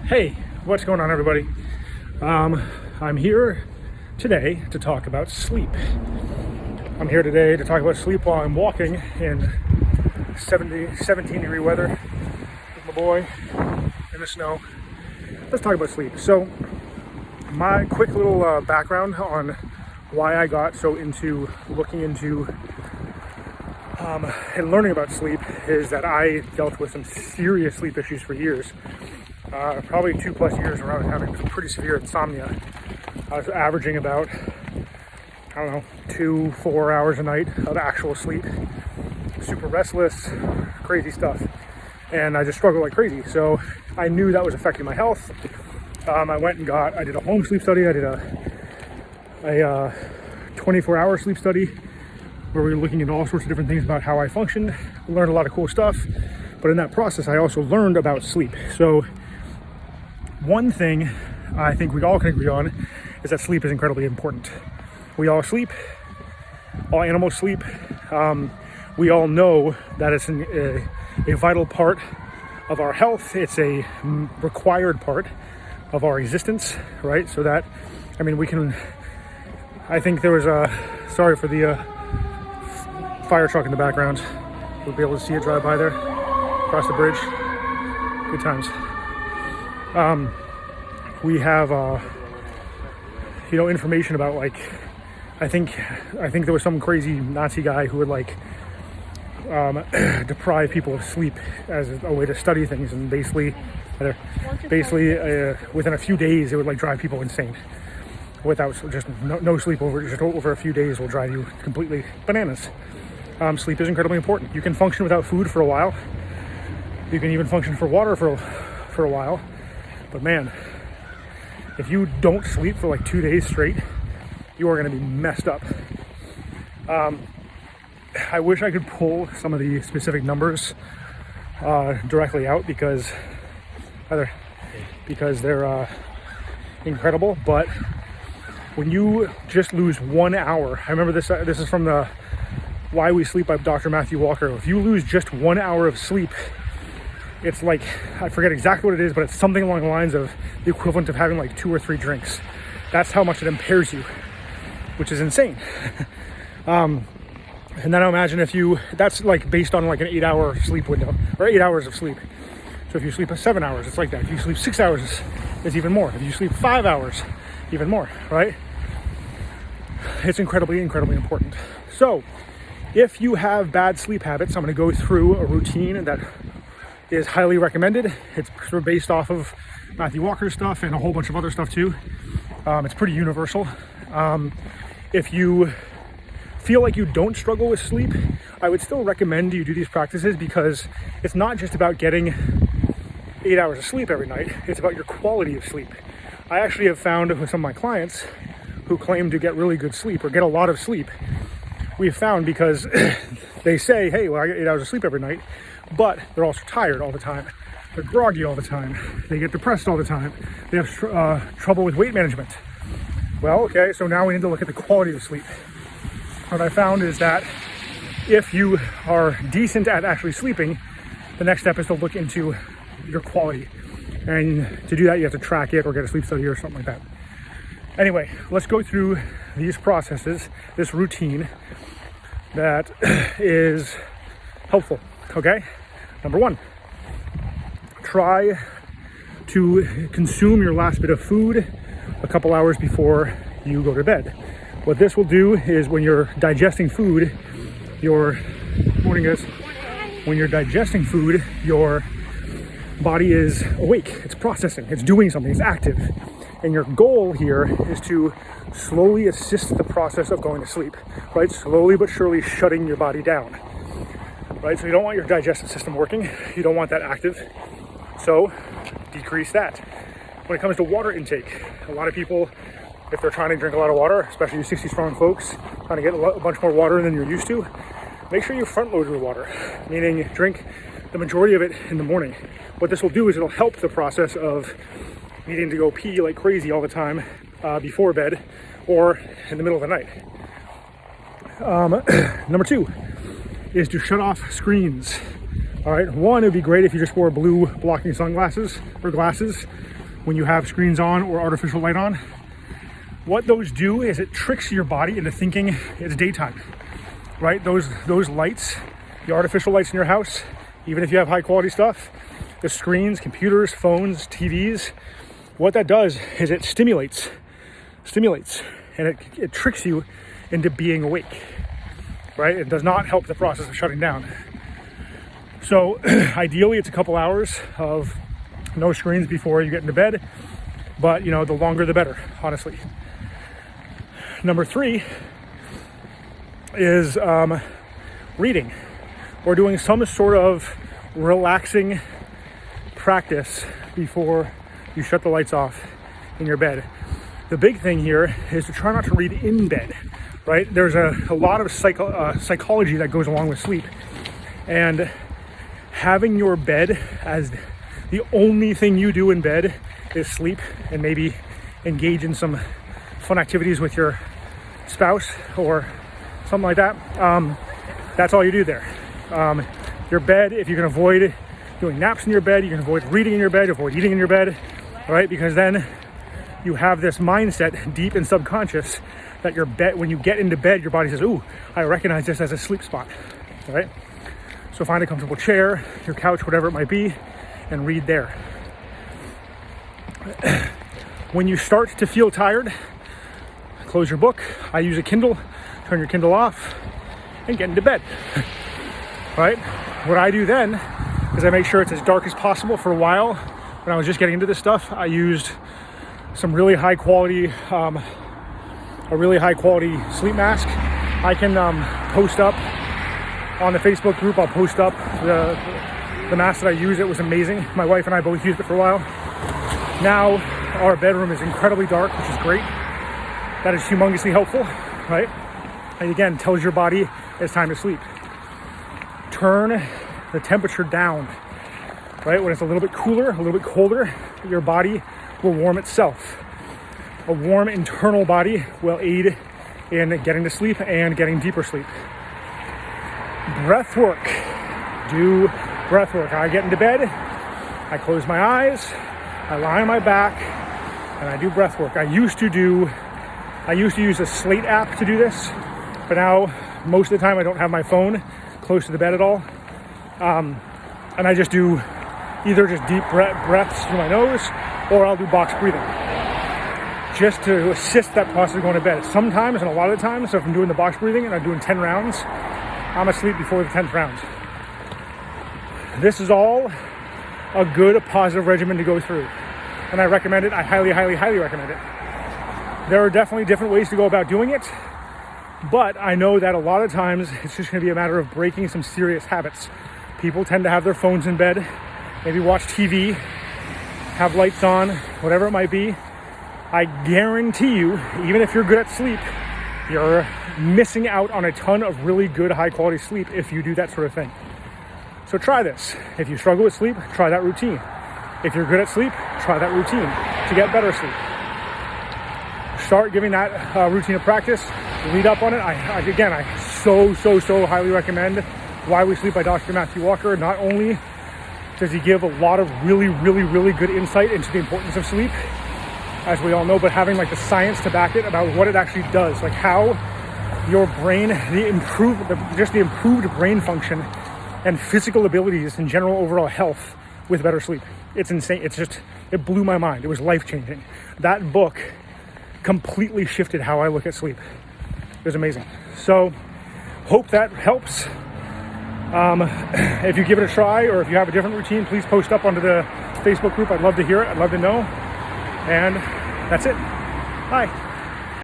Hey, what's going on, everybody? I'm here today to talk about sleep. I'm here today to talk about sleep while I'm walking in 17 degree weather with my boy in the snow. Let's talk about sleep. So, my quick little background on why I got so into looking into and learning about sleep is that I dealt with some serious sleep issues for years. Probably 2+ years where I was having some pretty severe insomnia. I was averaging about, 2-4 hours a night of actual sleep. Super restless, crazy stuff. And I just struggled like crazy. So I knew that was affecting my health. I did a home sleep study. I did a 24-hour sleep study where we were looking into all sorts of different things about how I functioned. Learned a lot of cool stuff. But in that process, I also learned about sleep. So one thing I think we all can agree on is that sleep is incredibly important. We all sleep. All animals sleep. We all know that it's a vital part of our health. It's a required part of our existence, right? So that, I think there was sorry for the fire truck in the background. We'll be able to see it drive by there, across the bridge. Good times. We have, information about I think there was some crazy Nazi guy who would deprive people of sleep as a way to study things, and basically within a few days it would drive people insane. Without just no sleep over a few days will drive you completely bananas. Sleep is incredibly important. You can function without food for a while. You can even function for water for a while. But man, if you don't sleep for 2 days straight, you are going to be messed up. I wish I could pull some of the specific numbers directly out because they're incredible. But when you just lose 1 hour, I remember this. This is from the Why We Sleep by Dr. Matthew Walker. If you lose just 1 hour of sleep, it's I forget exactly what it is, but it's something along the lines of the equivalent of having 2 or 3 drinks. That's how much it impairs you, which is insane. And then I imagine that's based on an 8-hour sleep window, or 8 hours of sleep. So if you sleep 7 hours, it's like that. If you sleep 6 hours, it's even more. If you sleep 5 hours, even more, right? It's incredibly, incredibly important. So if you have bad sleep habits, I'm going to go through a routine that is highly recommended. It's sort of based off of Matthew Walker's stuff and a whole bunch of other stuff too. It's pretty universal. If you feel like you don't struggle with sleep, I would still recommend you do these practices because it's not just about getting 8 hours of sleep every night. It's about your quality of sleep. I actually have found with some of my clients who claim to get really good sleep or get a lot of sleep, we've found because they say, hey, well, I get 8 hours of sleep every night, but they're also tired all the time. They're groggy all the time. They get depressed all the time. They have trouble with weight management. Well, okay, so now we need to look at the quality of sleep. What I found is that if you are decent at actually sleeping, the next step is to look into your quality. And to do that, you have to track it or get a sleep study or something like that. Anyway, let's go through these processes, this routine that is helpful, okay? Number 1, try to consume your last bit of food a couple hours before you go to bed. What this will do is when you're digesting food, when you're digesting food, your body is awake, it's processing, it's doing something, it's active. And your goal here is to slowly assist the process of going to sleep, right? Slowly but surely shutting your body down, right? So you don't want your digestive system working. You don't want that active. So decrease that. When it comes to water intake, a lot of people, if they're trying to drink a lot of water, especially you 60 strong folks, trying to get a bunch more water than you're used to, make sure you front load your water, meaning drink the majority of it in the morning. What this will do is it'll help the process of needing to go pee like crazy all the time before bed or in the middle of the night. Number 2 is to shut off screens. All right, 1, it would be great if you just wore blue blocking sunglasses or glasses when you have screens on or artificial light on. What those do is it tricks your body into thinking it's daytime, right? Those lights, the artificial lights in your house, even if you have high quality stuff, the screens, computers, phones, TVs, what that does is it stimulates, and it tricks you into being awake, right? It does not help the process of shutting down. So ideally it's a couple hours of no screens before you get into bed, but the longer the better, honestly. Number 3 is reading or doing some sort of relaxing practice before you shut the lights off in your bed. The big thing here is to try not to read in bed, right? There's a lot of psychology that goes along with sleep, and having your bed as the only thing you do in bed is sleep and maybe engage in some fun activities with your spouse or something like that. That's all you do there. Your bed, if you can avoid doing naps in your bed, you can avoid reading in your bed, avoid eating in your bed, right? Because then you have this mindset deep and subconscious that your bed, when you get into bed, your body says, ooh, I recognize this as a sleep spot, right? So find a comfortable chair, your couch, whatever it might be, and read there. When you start to feel tired, close your book. I use a Kindle. Turn your Kindle off and get into bed, right? What I do then is I make sure it's as dark as possible. For a while, when I was just getting into this stuff, I used some really high quality, a really high quality sleep mask. I can post up on the Facebook group. I'll post up the mask that I use. It was amazing. My wife and I both used it for a while. Now our bedroom is incredibly dark, which is great. That is humongously helpful, right? And again, tells your body it's time to sleep. Turn the temperature down, right? When it's a little bit cooler, a little bit colder, your body will warm itself. A warm internal body will aid in getting to sleep and getting deeper sleep. Breath work. Do breath work. I get into bed, I close my eyes, I lie on my back, and I do breath work. I used to use a Slate app to do this, but now most of the time I don't have my phone close to the bed at all. And I just do either just deep breaths through my nose, or I'll do box breathing just to assist that process of going to bed. Sometimes, and a lot of the times, so if I'm doing the box breathing and I'm doing 10 rounds, I'm asleep before the 10th round. This is all a good, positive regimen to go through. And I recommend it. I highly, highly, highly recommend it. There are definitely different ways to go about doing it, but I know that a lot of times it's just going to be a matter of breaking some serious habits. People tend to have their phones in bed, maybe watch TV, have lights on, whatever it might be. I guarantee you, even if you're good at sleep, you're missing out on a ton of really good, high quality sleep if you do that sort of thing. So try this. If you struggle with sleep, try that routine. If you're good at sleep, try that routine to get better sleep. Start giving that routine a practice. Read up on it. I so highly recommend Why We Sleep by Dr. Matthew Walker. Not only does he give a lot of really good insight into the importance of sleep, as we all know, but having like the science to back it about what it actually does, like how your brain, the improved brain function and physical abilities and general overall health with better sleep. It's insane. It blew my mind. It was life-changing. That book completely shifted how I look at sleep. It was amazing. So hope that helps. If you give it a try, or if you have a different routine, please post up onto the Facebook group. I'd love to hear it. I'd love to know. And that's it. Bye.